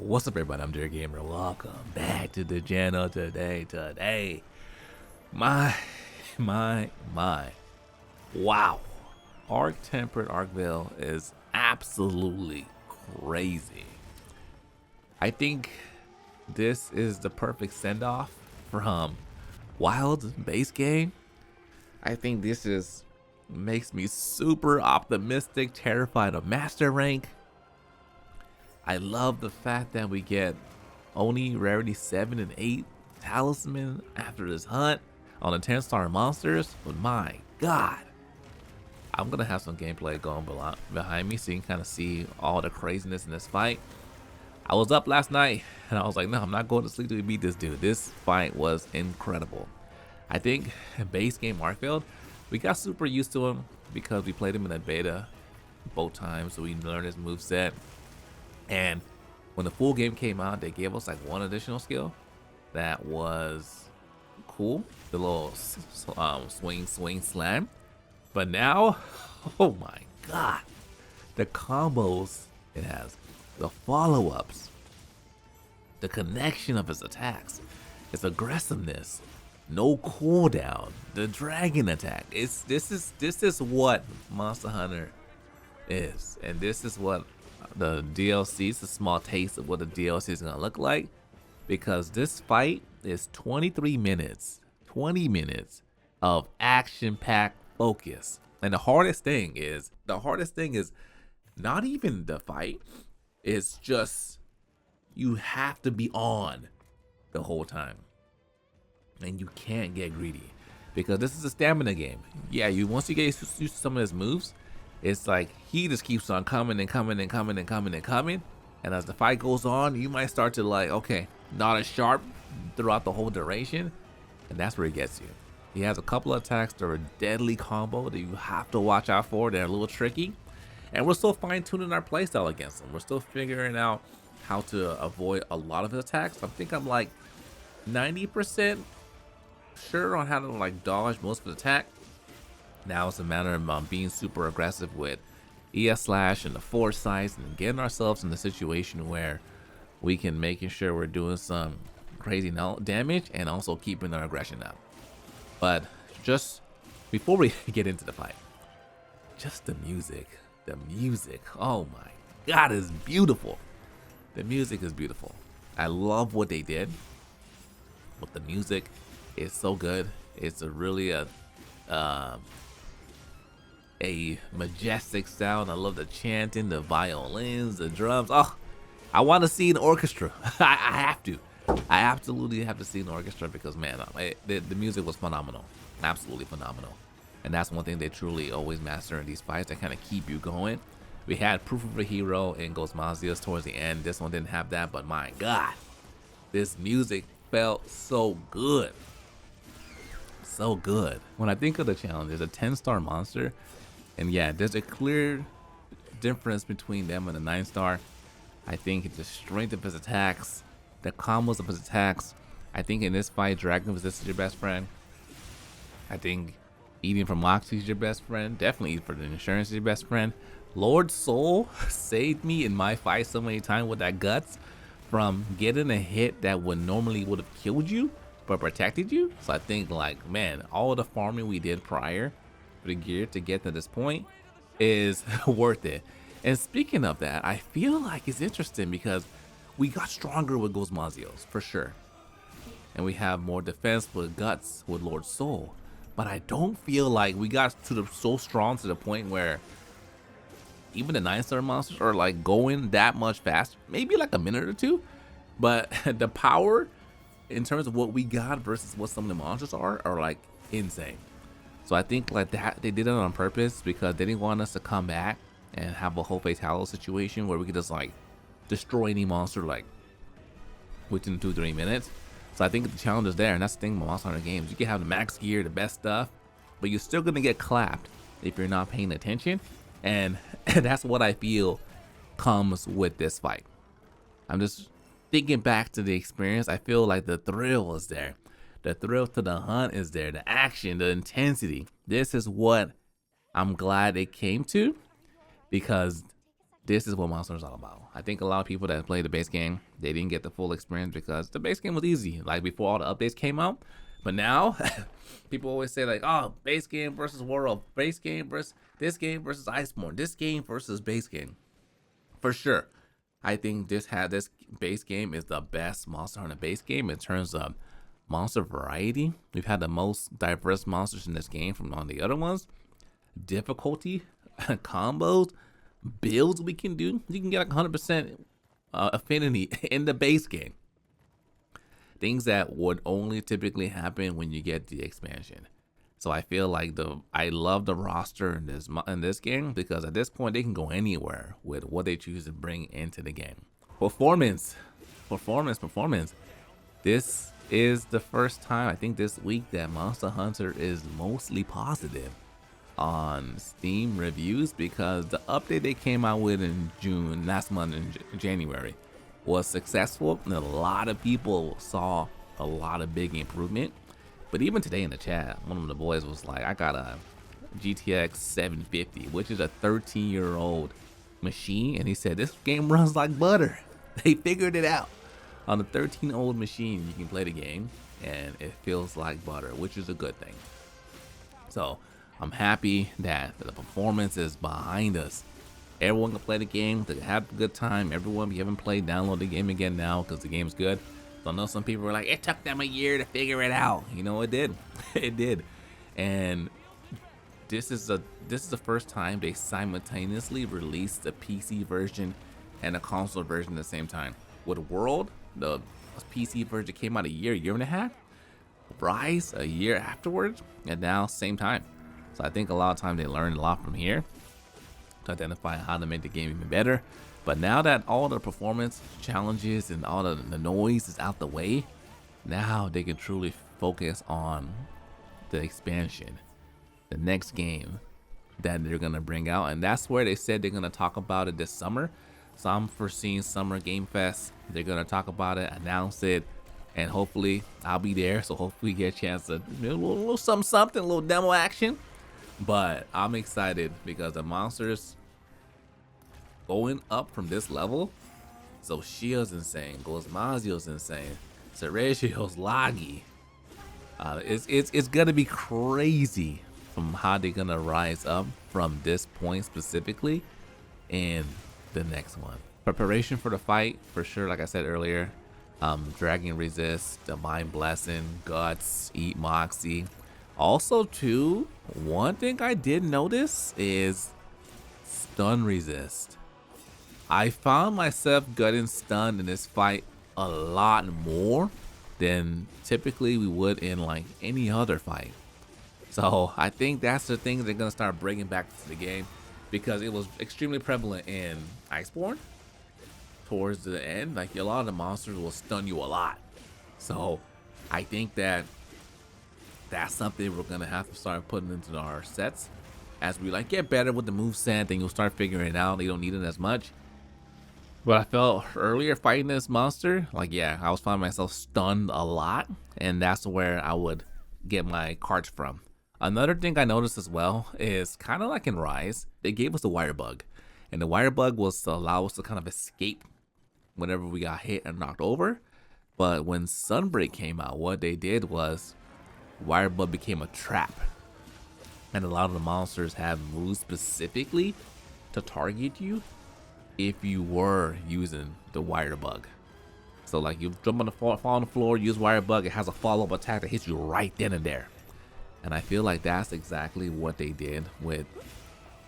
What's up, everybody? I'm Derek Gamer. Welcome back to the channel today. My, my. Wow. Tempered Arkveld is absolutely crazy. I think this is the perfect send-off from Wild base game. I think this makes me super optimistic, terrified of master rank. I love the fact that we get only rarity 7 and 8 talisman after this hunt on the 10-star monsters. But my god, I'm gonna have some gameplay going behind me so you can kind of see all the craziness in this fight. I was up last night and I was like, no, I'm not going to sleep till we beat this dude. This fight was incredible. I think base game Arkveld, we got super used to him because we played him in a beta both times, so we learned his moveset. And when the full game came out, they gave us like one additional skill that was cool, the little swing slam. But now, oh my god, the combos it has, the follow-ups, the connection of his attacks, his aggressiveness, no cooldown, the dragon attack. This is what Monster Hunter is, and this is what the DLC is. A small taste of what the DLC is gonna look like, because this fight is 23 minutes, 20 minutes of action-packed focus. And the hardest thing is not even the fight. It's just you have to be on the whole time, and you can't get greedy because this is a stamina game. Yeah, once you get used to some of his moves, it's like he just keeps on coming and coming and coming and coming and coming. And as the fight goes on, you might start to like, okay, not as sharp throughout the whole duration. And that's where he gets you. He has a couple of attacks that are deadly combo that you have to watch out for. They're a little tricky. And we're still fine-tuning our playstyle against him. We're still figuring out how to avoid a lot of his attacks. I think I'm like 90% sure on how to like dodge most of his attack. Now it's a matter of being super aggressive with ES slash and the foresight and getting ourselves in the situation where we can making sure we're doing some crazy damage and also keeping our aggression up. But just before we get into the fight, just the music, oh my god, is beautiful. The music is beautiful. I love what they did with the music. It's so good. It's a majestic sound. I love the chanting, the violins, the drums. Oh, I want to see an orchestra. I have to. I absolutely have to see an orchestra because, man, the music was phenomenal. Absolutely phenomenal. And that's one thing they truly always master in these fights. They kind of keep you going. We had Proof of a Hero in Ghost Mazios towards the end. This one didn't have that, but my god, this music felt so good. So good. When I think of the challenge, there's a 10-star monster. And yeah, there's a clear difference between them and the 9-star. I think it's the strength of his attacks, the combos of his attacks. I think in this fight, Dragon Resist is your best friend. I think eating from Moxie is your best friend. Definitely eating for the insurance is your best friend. Lord Soul saved me in my fight so many times with that guts from getting a hit that would have killed you but protected you. So I think, like, man, all of the farming we did prior for the gear to get to this point is worth it. And speaking of that, I feel like it's interesting because we got stronger with Ghost Mazios for sure, and we have more defense with guts with Lord Soul, but I don't feel like we got so strong to the point where even the 9-star monsters are like going that much faster, maybe like a minute or two, but the power in terms of what we got versus what some of the monsters are like insane. So I think like that they did it on purpose because they didn't want us to come back and have a whole fatality situation where we could just like destroy any monster like within 2-3 minutes. So I think the challenge is there, and that's the thing about Monster Hunter games. You can have the max gear, the best stuff, but you're still gonna get clapped if you're not paying attention. And that's what I feel comes with this fight. I'm just thinking back to the experience. I feel like the thrill is there. The thrill to the hunt is there. The action, the intensity. This is what I'm glad it came to, because this is what Monster is all about. I think a lot of people that played the base game, they didn't get the full experience because the base game was easy, like before all the updates came out. But now, people always say like, oh, base game versus world, base game versus this game versus Iceborne, this game versus base game. For sure, I think this base game is the best Monster Hunter base game in terms of monster variety. We've had the most diverse monsters in this game from all the other ones. Difficulty, combos, builds we can do. You can get like 100% affinity in the base game. Things that would only typically happen when you get the expansion. So I feel like I love the roster in this game because at this point they can go anywhere with what they choose to bring into the game. Performance. This is the first time I think this week that Monster Hunter is mostly positive on Steam reviews because the update they came out with in June, last month in January, was successful and a lot of people saw a lot of big improvement. But even today in the chat, one of the boys was like, I got a GTX 750, which is a 13-year-old machine, and he said this game runs like butter. They figured it out. On a 13-year-old machine, you can play the game and it feels like butter, which is a good thing. So I'm happy that the performance is behind us. Everyone can play the game, they have a good time. Everyone, if you haven't played, download the game again now because the game's good. So I know some people were like, it took them a year to figure it out. You know, it did. It did. And this is the first time they simultaneously released the PC version and a console version at the same time. With World, the PC version came out a year and a half. Rise a year afterwards, and now same time. So I think a lot of times they learned a lot from here to identify how to make the game even better. But now that all the performance challenges and all the noise is out the way, now they can truly focus on the expansion, the next game that they're gonna bring out, and that's where they said they're gonna talk about it this summer. So I'm foreseeing Summer Game Fest. They're gonna talk about it, announce it, and hopefully I'll be there. So hopefully get a chance to do a little something, a little demo action. But I'm excited because the monsters going up from this level. So Shio's insane, Gozmazio's insane, Sergio's Lagi. It's gonna be crazy from how they're gonna rise up from this point specifically in the next one. Preparation for the fight, for sure, like I said earlier. Dragon Resist, Divine Blessing, Guts, Eat Moxie. Also too, one thing I did notice is Stun Resist. I found myself getting stunned in this fight a lot more than typically we would in like any other fight. So I think that's the thing they're gonna start bringing back to the game because it was extremely prevalent in Iceborne. Towards the end, like a lot of the monsters will stun you a lot. So I think that's something we're gonna have to start putting into our sets as we like get better with the moveset. Then you'll start figuring it out. You don't need it as much. But I felt earlier fighting this monster, like yeah, I was finding myself stunned a lot, and that's where I would get my cards from. Another thing I noticed as well is kind of like in Rise, they gave us the Wirebug, and the Wirebug was to allow us to kind of escape whenever we got hit and knocked over. But when Sunbreak came out, what they did was Wirebug became a trap, and a lot of the monsters have moves specifically to target you if you were using the Wirebug. So like you jump on the fall on the floor, use Wirebug, it has a follow-up attack that hits you right then and there. And I feel like that's exactly what they did with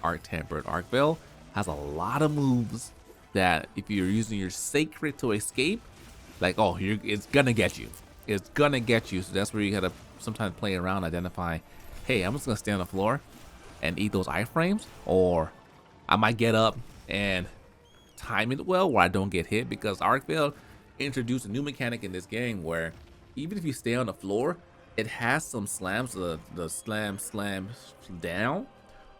Arc-Tempered. Arkveld has a lot of moves that if you're using your Sacred to escape, like oh, it's gonna get you. It's gonna get you. So that's where you gotta sometimes play around, identify, hey, I'm just gonna stay on the floor and eat those iframes, or I might get up and time it well where I don't get hit, because Arkveld introduced a new mechanic in this game where even if you stay on the floor, it has some slams, the slam down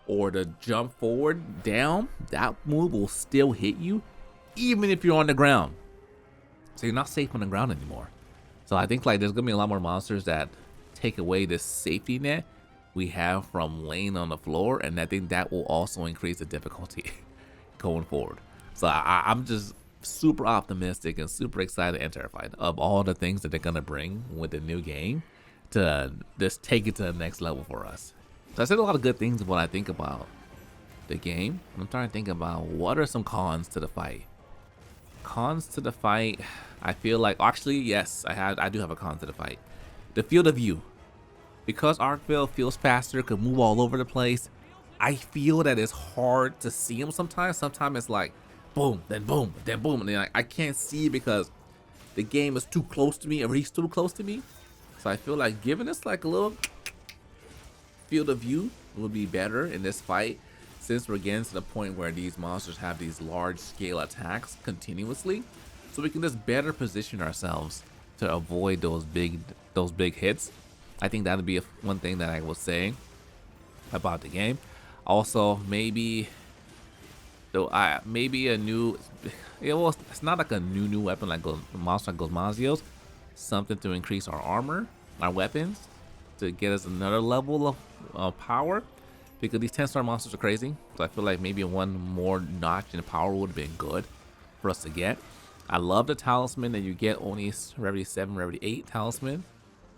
or the jump forward down. That move will still hit you even if you're on the ground. So you're not safe on the ground anymore. So I think like there's gonna be a lot more monsters that take away this safety net we have from laying on the floor, and I think that will also increase the difficulty going forward. So I'm just super optimistic and super excited and terrified of all the things that they're gonna bring with the new game to just take it to the next level for us. So I said a lot of good things of what I think about the game. I'm trying to think about what are some cons to the fight. Cons to the fight, I feel like actually yes, I do have a con to the fight. The field of view. Because Arkveld feels faster, could move all over the place, I feel that it's hard to see him sometimes. Sometimes it's like boom, then boom, then boom, and then I can't see because the game is too close to me or he's too close to me. So I feel like giving us like a little field of view would be better in this fight, since we're getting to the point where these monsters have these large scale attacks continuously, so we can just better position ourselves to avoid those big hits. I think that would be one thing that I will say about the game. Also, maybe maybe a new, it's not like a new weapon like monster like Gozmazios, something to increase our armor, our weapons, to get us another level of power, because these 10-star monsters are crazy. So I feel like maybe one more notch in power would have been good for us to get. I love the talisman that you get only every 7 or every 8 talisman,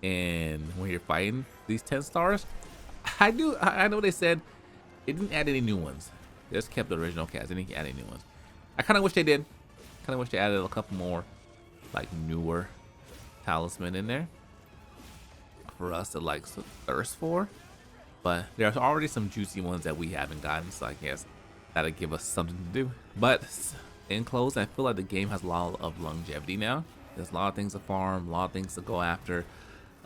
and when you're fighting these 10 stars, I know they said it didn't add any new ones. They just kept the original cast. They didn't add any new ones. I kind of wish they did. Kind of wish they added a couple more like newer talisman in there for us to like thirst for. But there's already some juicy ones that we haven't gotten, so I guess that'll give us something to do. But in close, I feel like the game has a lot of longevity now. There's a lot of things to farm, a lot of things to go after,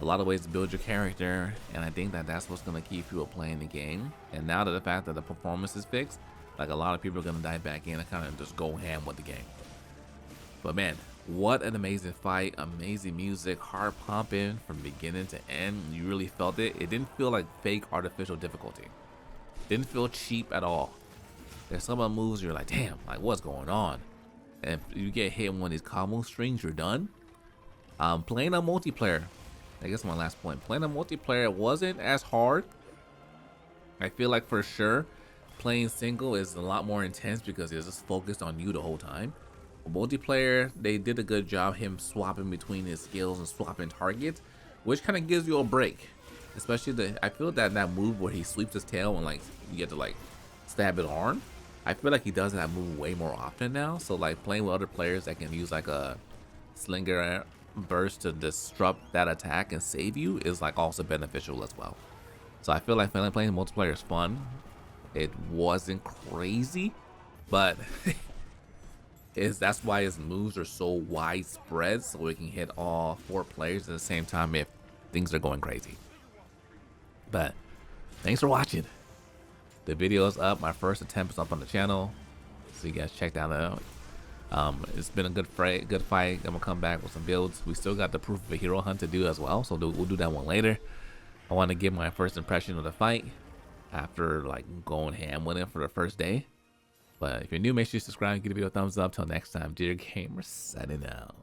a lot of ways to build your character, and I think that that's what's going to keep people playing the game. And now that the fact that the performance is fixed, like a lot of people are going to dive back in and kind of just go ham with the game. But man, what an amazing fight, amazing music, heart pumping from beginning to end. You really felt it. It didn't feel like fake artificial difficulty. Didn't feel cheap at all. There's some of the moves you're like, damn, like what's going on? And if you get hit in one of these combo strings, you're done. Playing on multiplayer, I guess my last point, playing on multiplayer wasn't as hard. I feel like for sure playing single is a lot more intense because it's just focused on you the whole time. Multiplayer, they did a good job him swapping between his skills and swapping targets, which kind of gives you a break. Especially I feel that move where he sweeps his tail and like you get to like stab his arm. I feel like he does that move way more often now. So like playing with other players that can use like a slinger burst to disrupt that attack and save you is like also beneficial as well. So I feel like playing multiplayer is fun. It wasn't crazy, but that's why his moves are so widespread, so we can hit all 4 players at the same time if things are going crazy. But thanks for watching. The video is up. My first attempt is up on the channel, so you guys check that out. It's been a good fight. I'm gonna come back with some builds. We still got the proof of a hero hunt to do as well, so we'll do that one later. I want to give my first impression of the fight after like going ham with it for the first day. But if you're new, make sure you subscribe and give the video a thumbs up. Till next time, dear gamer, signing out.